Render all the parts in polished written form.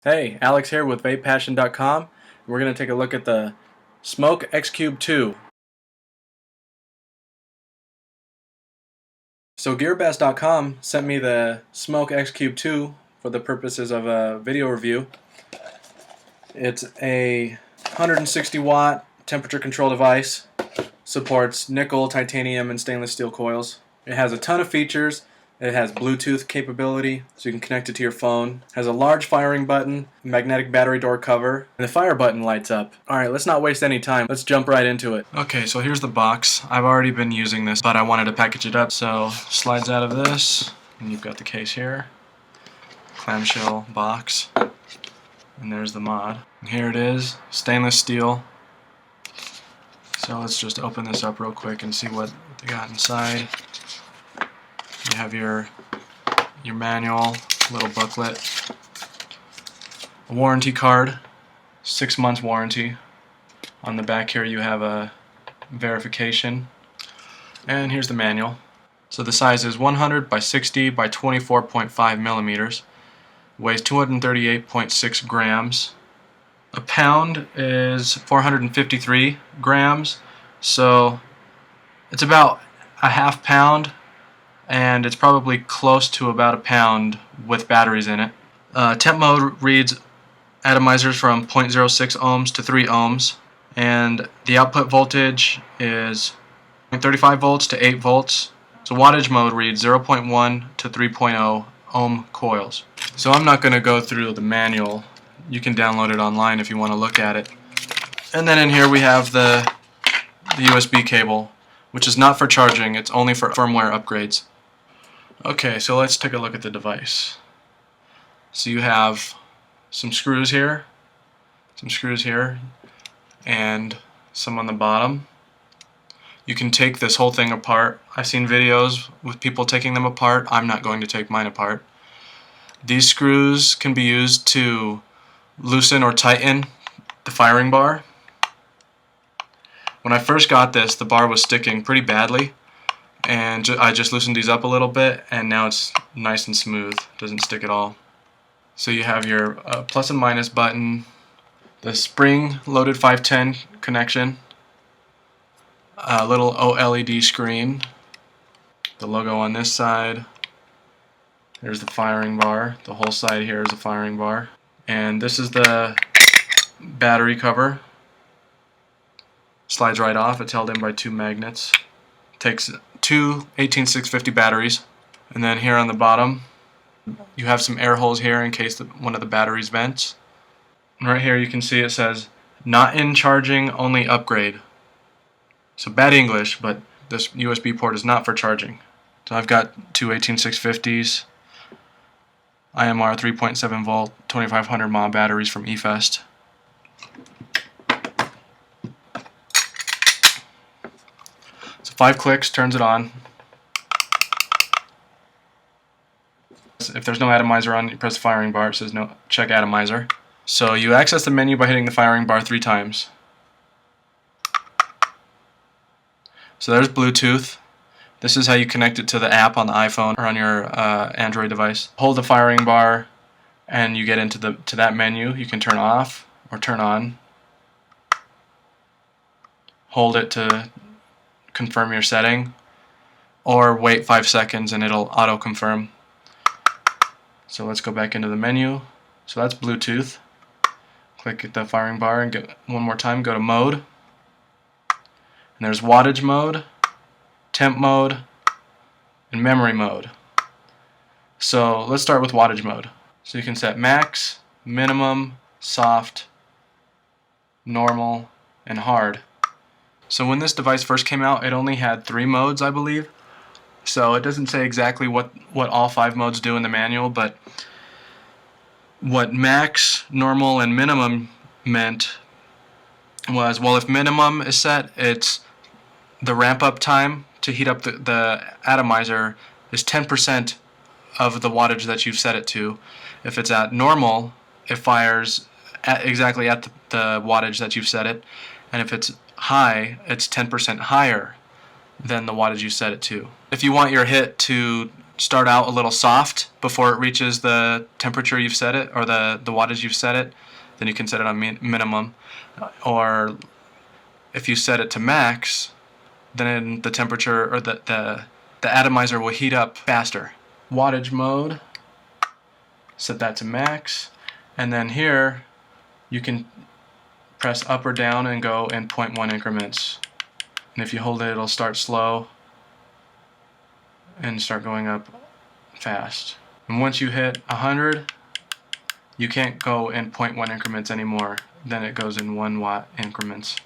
Hey, Alex here with VapePassion.com. We're going to take a look at the SMOK X Cube 2. So GearBest.com sent me the SMOK X Cube 2 for the purposes of a video review. It's a 160 watt temperature control device, supports nickel, titanium, and stainless steel coils. It has a ton of features. It has Bluetooth capability, so you can connect it to your phone. It has a large firing button, magnetic battery door cover, and the fire button lights up. Alright, let's not waste any time. Let's jump right into it. Okay, so here's the box. I've already been using this, but I wanted to package it up, so slides out of this, and you've got the case here. Clamshell box. And there's the mod. And here it is, stainless steel. So let's just open this up real quick and see what they got inside. You have your manual, little booklet, a warranty card, 6 months warranty. On the back here you have a verification, and here's the manual. So the size is 100 by 60 by 24.5 millimeters, weighs 238.6 grams. A pound is 453 grams, so it's about a half pound, and it's probably close to about a pound with batteries in it. Temp mode reads atomizers from 0.06 ohms to 3 ohms, and the output voltage is 0.35 volts to 8 volts. So wattage mode reads 0.1 to 3.0 ohm coils. So I'm not going to go through the manual. You can download it online if you want to look at it. And then in here we have the USB cable, which is not for charging, it's only for firmware upgrades. Okay, so let's take a look at the device. So you have some screws here, and some on the bottom. You can take this whole thing apart. I've seen videos with people taking them apart. I'm not going to take mine apart. These screws can be used to loosen or tighten the firing bar. When I first got this, the bar was sticking pretty badly, and I just loosened these up a little bit, and now it's nice and smooth, doesn't stick at all. So you have your plus and minus button, the spring loaded 510 connection, a little OLED screen, the logo on this side, there's the firing bar, the whole side here is a firing bar, and this is the battery cover. Slides right off, it's held in by 2 magnets. Takes 2 18650 batteries, and then here on the bottom you have some air holes here in case one of the batteries vents. And right here you can see it says not in charging, only upgrade. So bad English, but this USB port is not for charging. So I've got 2 18650s, IMR 3.7 volt 2500 mAh batteries from eFest. So 5 clicks turns it on. If there's no atomizer on, you press the firing bar, it says no, check atomizer. So you access the menu by hitting the firing bar 3 times. So there's Bluetooth. This is how you connect it to the app on the iPhone or on your Android device. Hold the firing bar and you get into that menu. You can turn off or turn on. Hold it to confirm your setting, or wait 5 seconds and it'll auto confirm. So let's go back into the menu. So that's Bluetooth. Click at the firing bar and get one more time, go to mode. And there's wattage mode, temp mode, and memory mode. So let's start with wattage mode. So you can set max, minimum, soft, normal, and hard. So when this device first came out, it only had 3 modes, I believe. So it doesn't say exactly what all 5 modes do in the manual, but what max, normal, and minimum meant was, well, if minimum is set, it's the ramp up time to heat up the atomizer is 10% of the wattage that you've set it to. If it's at normal, it fires exactly at the wattage that you've set it, and if it's high, it's 10% higher than the wattage you set it to. If you want your hit to start out a little soft before it reaches the temperature you've set it, or the wattage you've set it, then you can set it on minimum. Or if you set it to max, then the temperature or the atomizer will heat up faster. Wattage mode, set that to max, and then here you can press up or down and go in 0.1 increments. And if you hold it, it'll start slow and start going up fast. And once you hit 100, you can't go in 0.1 increments anymore. Then it goes in 1 watt increments.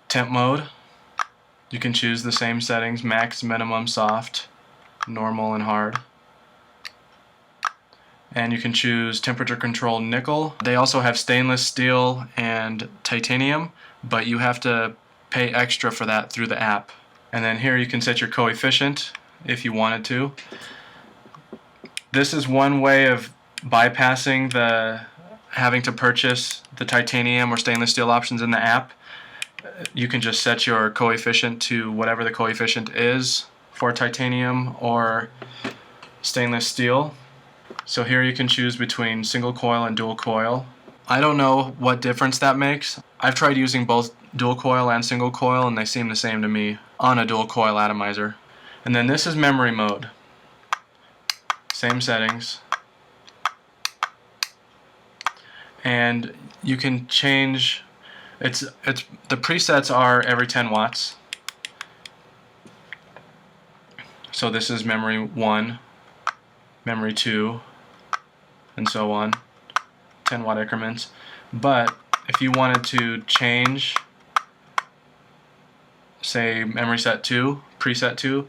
Temp mode, you can choose the same settings: max, minimum, soft, normal, and hard. And you can choose temperature control nickel. They also have stainless steel and titanium, but you have to pay extra for that through the app. And then here you can set your coefficient if you wanted to. This is one way of bypassing the having to purchase the titanium or stainless steel options in the app. You can just set your coefficient to whatever the coefficient is for titanium or stainless steel. So here you can choose between single coil and dual coil. I don't know what difference that makes. I've tried using both dual coil and single coil and they seem the same to me on a dual coil atomizer. And then this is memory mode. Same settings. And you can change, the presets are every 10 watts. So this is memory 1, memory 2, and so on, 10 watt increments. But if you wanted to change, say memory set 2, preset 2,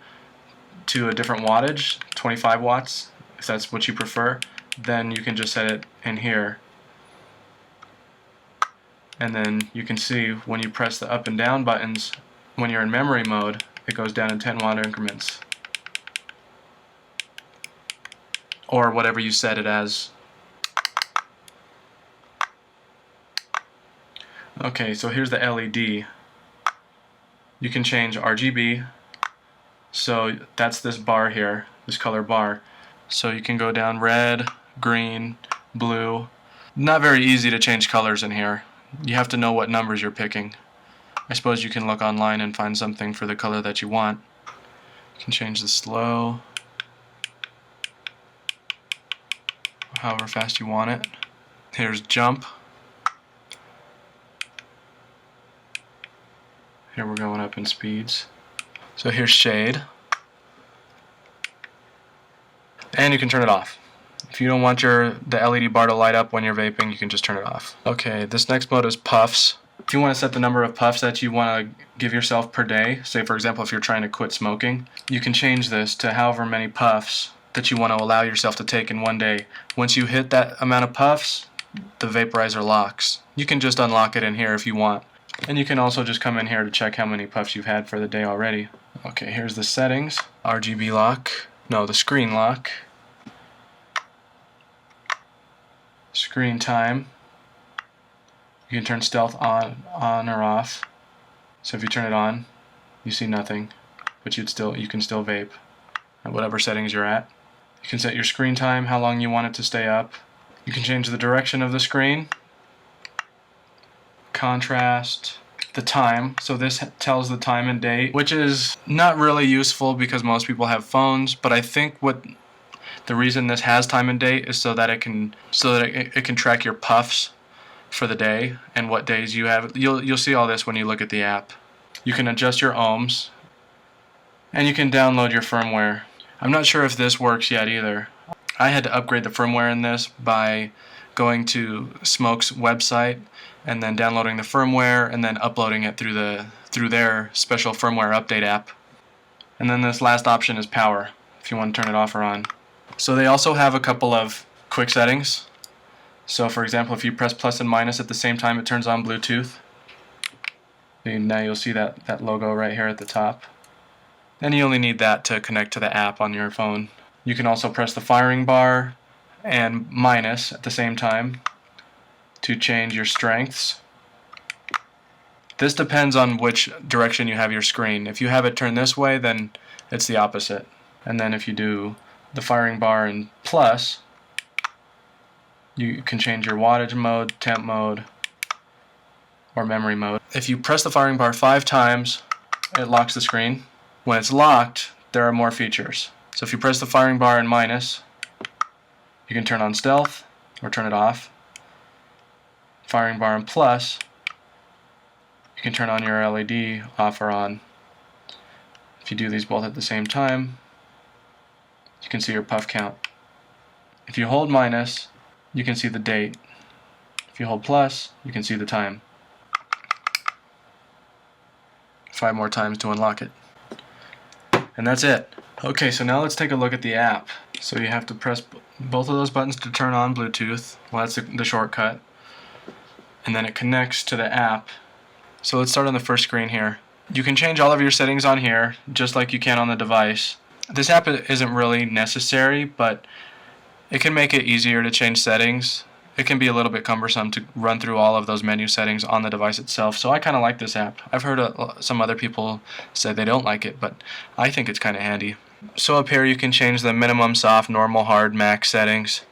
to a different wattage, 25 watts, if that's what you prefer, then you can just set it in here. And then you can see when you press the up and down buttons, when you're in memory mode, it goes down in 10 watt increments. Or whatever you set it as. Okay, so here's the LED. You can change RGB. So that's this bar here, this color bar. So you can go down red, green, blue. Not very easy to change colors in here. You have to know what numbers you're picking. I suppose you can look online and find something for the color that you want. You can change the slow, however fast you want it. Here's jump. Here we're going up in speeds. So here's shade. And you can turn it off. If you don't want the LED bar to light up when you're vaping, you can just turn it off. Okay, this next mode is puffs. If you want to set the number of puffs that you want to give yourself per day, say for example if you're trying to quit smoking, you can change this to however many puffs that you want to allow yourself to take in one day. Once you hit that amount of puffs, the vaporizer locks. You can just unlock it in here if you want. And you can also just come in here to check how many puffs you've had for the day already. Okay, here's the settings. RGB lock. No, the screen lock. Screen time. You can turn stealth on or off. So if you turn it on, you see nothing, but you can still vape at whatever settings you're at. You can set your screen time, how long you want it to stay up. You can change the direction of the screen, contrast, the time. So this tells the time and date, which is not really useful because most people have phones, but I think the reason this has time and date is so that it can track your puffs for the day and what days you have. You'll see all this when you look at the app. You can adjust your ohms, and you can download your firmware. I'm not sure if this works yet either. I had to upgrade the firmware in this by going to SMOK's website and then downloading the firmware and then uploading it through their special firmware update app. And then this last option is power, if you want to turn it off or on. So they also have a couple of quick settings. So for example, if you press plus and minus at the same time, it turns on Bluetooth. And now you'll see that logo right here at the top. And you only need that to connect to the app on your phone. You can also press the firing bar and minus at the same time to change your strengths. This depends on which direction you have your screen. If you have it turned this way, then it's the opposite. And then if you do the firing bar in plus, you can change your wattage mode, temp mode, or memory mode. If you press the firing bar 5 times, it locks the screen. When it's locked, there are more features. So if you press the firing bar in minus, you can turn on stealth or turn it off. Firing bar in plus, you can turn on your LED off or on. If you do these both at the same time, you can see your puff count. If you hold minus, you can see the date. If you hold plus, you can see the time. 5 more times to unlock it. And that's it. Okay, so now let's take a look at the app. So you have to press both of those buttons to turn on Bluetooth. Well, that's the shortcut. And then it connects to the app. So let's start on the first screen here. You can change all of your settings on here, just like you can on the device. This app isn't really necessary, but it can make it easier to change settings. It can be a little bit cumbersome to run through all of those menu settings on the device itself, so I kind of like this app. I've heard some other people say they don't like it, but I think it's kind of handy. So up here you can change the minimum, soft, normal, hard, max settings.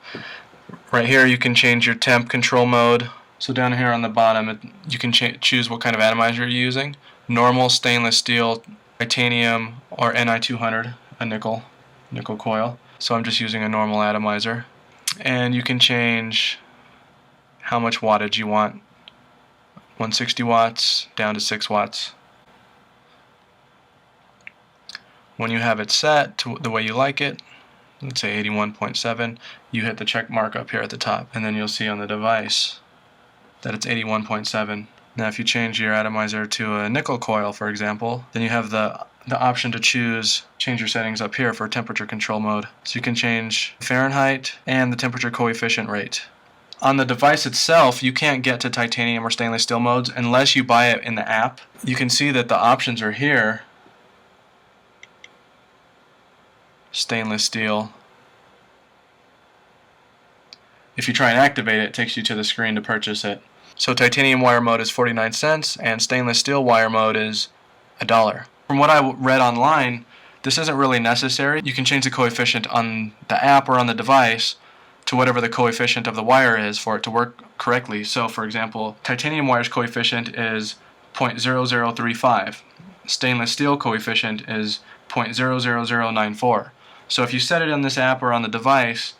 Right here you can change your temp control mode. So down here on the bottom you can choose what kind of atomizer you're using. Normal, stainless steel, titanium, or Ni200, a nickel coil. So I'm just using a normal atomizer. And you can change how much wattage you want. 160 watts down to 6 watts. When you have it set to the way you like it, let's say 81.7, you hit the check mark up here at the top, and then you'll see on the device that it's 81.7. Now if you change your atomizer to a nickel coil, for example, then you have the option to change your settings up here for temperature control mode. So you can change Fahrenheit and the temperature coefficient rate. On the device itself, you can't get to titanium or stainless steel modes unless you buy it in the app. You can see that the options are here. Stainless steel. If you try and activate it, it takes you to the screen to purchase it. So titanium wire mode is 49 cents and stainless steel wire mode is $1. From what I read online, this isn't really necessary. You can change the coefficient on the app or on the device to whatever the coefficient of the wire is for it to work correctly. So for example, titanium wire's coefficient is 0.00035. Stainless steel coefficient is 0.00094. So if you set it in this app or on the device,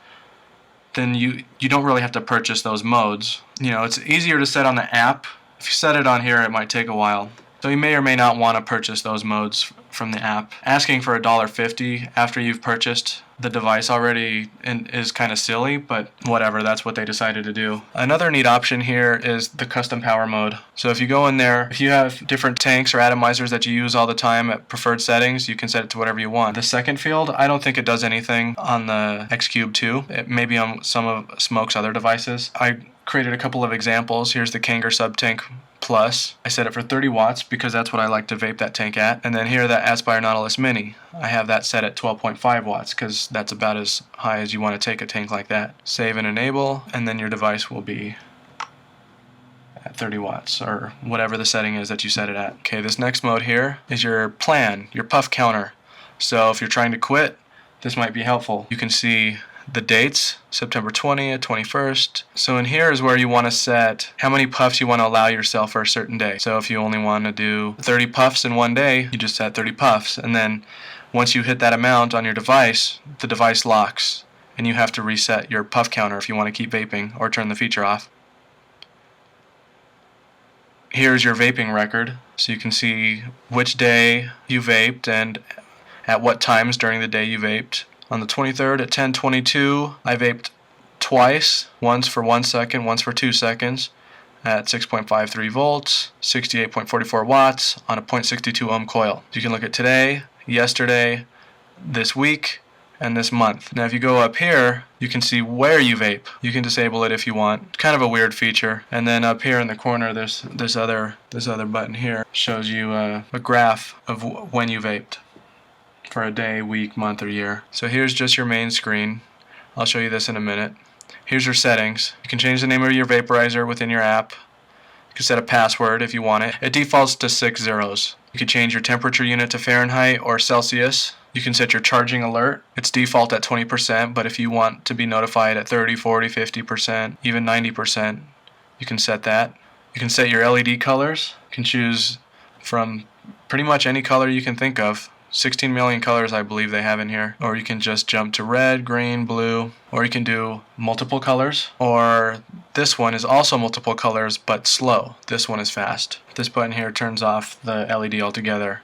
then you don't really have to purchase those modes. You know, it's easier to set on the app. If you set it on here, it might take a while. So you may or may not want to purchase those modes from the app. Asking for $1.50 after you've purchased the device already is kind of silly, but whatever, that's what they decided to do. Another neat option here is the custom power mode. So if you go in there, if you have different tanks or atomizers that you use all the time at preferred settings, you can set it to whatever you want. The second field, I don't think it does anything on the X-Cube 2. It may be on some of SMOK's other devices. I created a couple of examples. Here's the Kanger Sub-Tank Plus. I set it for 30 watts because that's what I like to vape that tank at. And then here, that Aspire Nautilus Mini. I have that set at 12.5 watts because that's about as high as you want to take a tank like that. Save and enable, and then your device will be at 30 watts or whatever the setting is that you set it at. Okay, this next mode here is your plan, your puff counter. So if you're trying to quit, this might be helpful. You can see the dates, September 20th, 21st. So in here is where you want to set how many puffs you want to allow yourself for a certain day. So if you only want to do 30 puffs in one day, you just set 30 puffs. And then once you hit that amount on your device, the device locks. And you have to reset your puff counter if you want to keep vaping or turn the feature off. Here's your vaping record. So you can see which day you vaped and at what times during the day you vaped. On the 23rd at 10:22, I vaped twice, once for 1 second, once for 2 seconds, at 6.53 volts, 68.44 watts on a 0.62 ohm coil. You can look at today, yesterday, this week, and this month. Now if you go up here, you can see where you vape. You can disable it if you want. Kind of a weird feature. And then up here in the corner, there's this other button here. Shows you a graph of when you vaped. For a day, week, month, or year. So here's just your main screen. I'll show you this in a minute. Here's your settings. You can change the name of your vaporizer within your app. You can set a password if you want it. It defaults to 6 zeros. You can change your temperature unit to Fahrenheit or Celsius. You can set your charging alert. It's default at 20%, but if you want to be notified at 30, 40, 50%, even 90%, you can set that. You can set your LED colors. You can choose from pretty much any color you can think of. 16 million colors I believe they have in here. Or you can just jump to red, green, blue, or you can do multiple colors. Or this one is also multiple colors but slow. This one is fast. This button here turns off the LED altogether.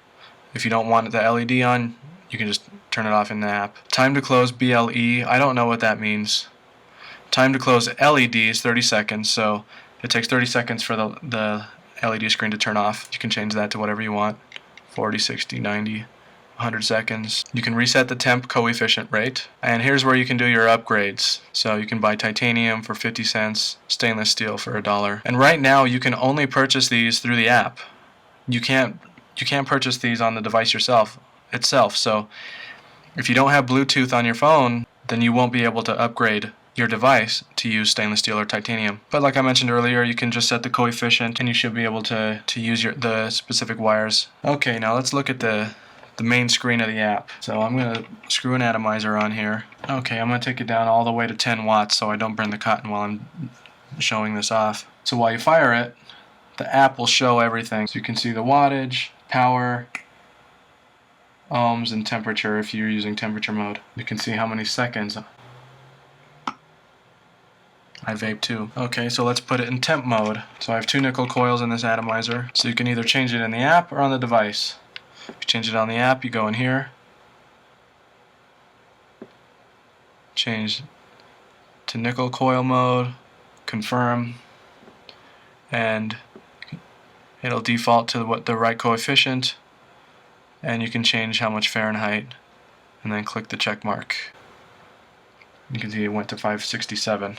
If you don't want the LED on, you can just turn it off in the app. Time to close BLE, I don't know what that means. Time to close LED is 30 seconds, so it takes 30 seconds for the LED screen to turn off. You can change that to whatever you want. 40, 60, 90. 100 seconds. You can reset the temp coefficient rate, and here's where you can do your upgrades. So you can buy titanium for 50 cents, stainless steel for $1. And right now you can only purchase these through the app. You can't purchase these on the device itself. So if you don't have Bluetooth on your phone, then you won't be able to upgrade your device to use stainless steel or titanium. But like I mentioned earlier, you can just set the coefficient and you should be able to use the specific wires. Okay, now let's look at the main screen of the app. So I'm going to screw an atomizer on here. Okay, I'm going to take it down all the way to 10 watts so I don't burn the cotton while I'm showing this off. So while you fire it, the app will show everything. So you can see the wattage, power, ohms, and temperature if you're using temperature mode. You can see how many seconds. I vape too. Okay, so let's put it in temp mode. So I have 2 nickel coils in this atomizer. So you can either change it in the app or on the device. If you change it on the app, you go in here, change to nickel coil mode, confirm, and it'll default to the right coefficient, and you can change how much Fahrenheit, and then click the check mark. You can see it went to 567. And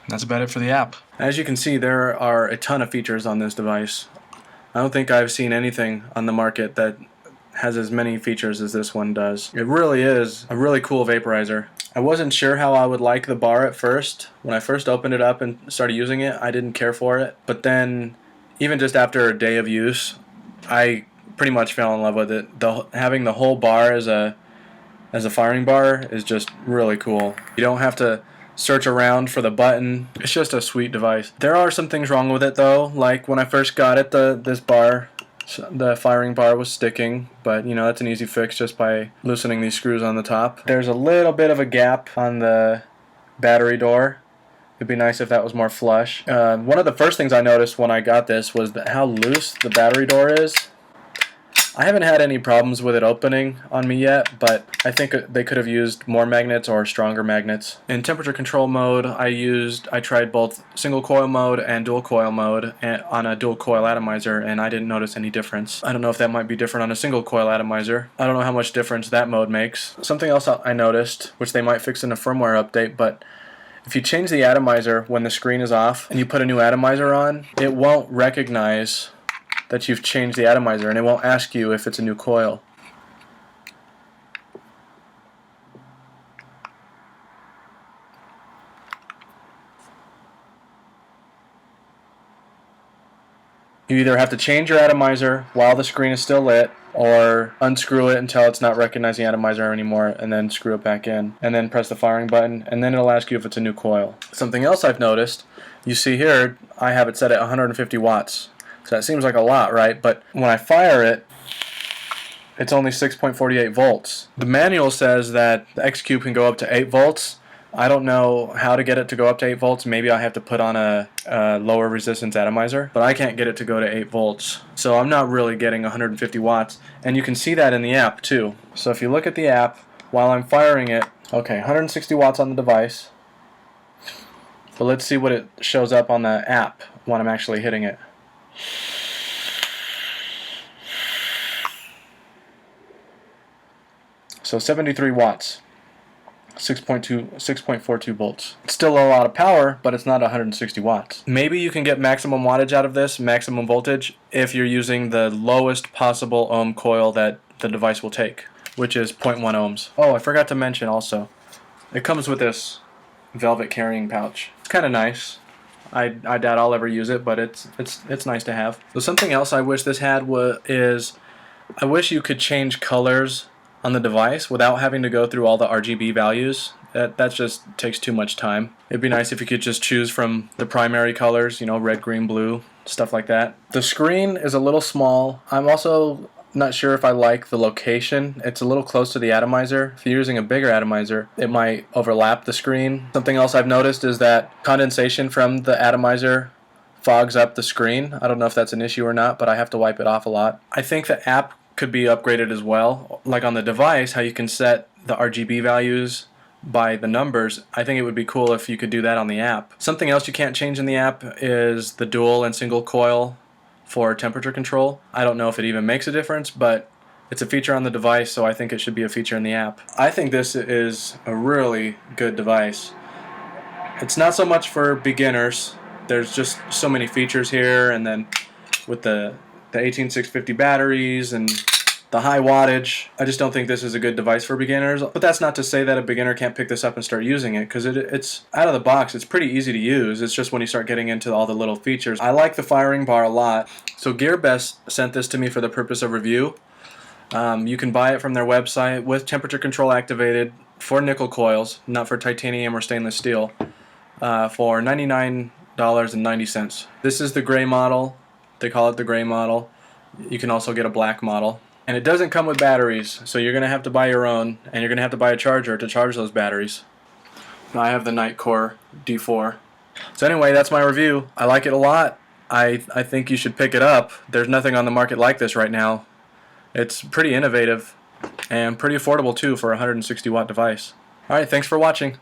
that's about it for the app. As you can see, there are a ton of features on this device. I don't think I've seen anything on the market that has as many features as this one does. It really is a really cool vaporizer. I wasn't sure how I would like the bar at first. When I first opened it up and started using it, I didn't care for it. But then, even just after a day of use, I pretty much fell in love with it. Having the whole bar as a firing bar is just really cool. You don't have to search around for the button. It's just a sweet device. There are some things wrong with it though, like when I first got it, the firing bar was sticking, but you know, that's an easy fix just by loosening these screws on the top. There's a little bit of a gap on the battery door. It'd be nice if that was more flush. One of the first things I noticed when I got this was how loose the battery door is. I haven't had any problems with it opening on me yet, but I think they could have used more magnets or stronger magnets. In temperature control mode, I tried both single coil mode and dual coil mode on a dual coil atomizer, and I didn't notice any difference. I don't know if that might be different on a single coil atomizer. I don't know how much difference that mode makes. Something else I noticed, which they might fix in a firmware update, but if you change the atomizer when the screen is off and you put a new atomizer on, it won't recognize that you've changed the atomizer, and it won't ask you if it's a new coil. You either have to change your atomizer while the screen is still lit, or unscrew it until it's not recognizing the atomizer anymore, and then screw it back in, and then press the firing button, and then it'll ask you if it's a new coil. Something else I've noticed, you see here, I have it set at 150 watts. So that seems like a lot, right? But when I fire it, it's only 6.48 volts. The manual says that the X-Cube can go up to 8 volts. I don't know how to get it to go up to 8 volts. Maybe I have to put on a lower resistance atomizer, but I can't get it to go to 8 volts. So I'm not really getting 150 watts. And you can see that in the app too. So if you look at the app, while I'm firing it, okay, 160 watts on the device. But let's see what it shows up on the app when I'm actually hitting it. So 73 watts, 6.42 volts. It's still a lot of power, but it's not 160 watts. Maybe you can get maximum wattage out of this, maximum voltage, if you're using the lowest possible ohm coil that the device will take, which is 0.1 ohms. Oh, I forgot to mention also, it comes with this velvet carrying pouch. It's kind of nice. I doubt I'll ever use it, but it's nice to have. So something else I wish this had is I wish you could change colors on the device without having to go through all the RGB values. That just takes too much time. It'd be nice if you could just choose from the primary colors, you know, red, green, blue, stuff like that. The screen is a little small. I'm also not sure if I like the location. It's a little close to the atomizer. If you're using a bigger atomizer, it might overlap the screen. Something else I've noticed is that condensation from the atomizer fogs up the screen. I don't know if that's an issue or not, but I have to wipe it off a lot. I think the app could be upgraded as well. Like on the device, how you can set the RGB values by the numbers. I think it would be cool if you could do that on the app. Something else you can't change in the app is the dual and single coil for temperature control. I don't know if it even makes a difference, but it's a feature on the device, so I think it should be a feature in the app. I think this is a really good device. It's not so much for beginners. There's just so many features here, and then with the 18650 batteries and the high wattage, I just don't think this is a good device for beginners. But that's not to say that a beginner can't pick this up and start using it, because it's out of the box. It's pretty easy to use. It's just when you start getting into all the little features. I like the firing bar a lot. So GearBest sent this to me for the purpose of review. You can buy it from their website with temperature control activated for nickel coils, not for titanium or stainless steel, for $99.90. This is the gray model. They call it the gray model. You can also get a black model. And it doesn't come with batteries, so you're going to have to buy your own, and you're going to have to buy a charger to charge those batteries. I have the Nitecore D4. So anyway, that's my review. I like it a lot. I think you should pick it up. There's nothing on the market like this right now. It's pretty innovative and pretty affordable too for a 160 watt device. Alright, thanks for watching.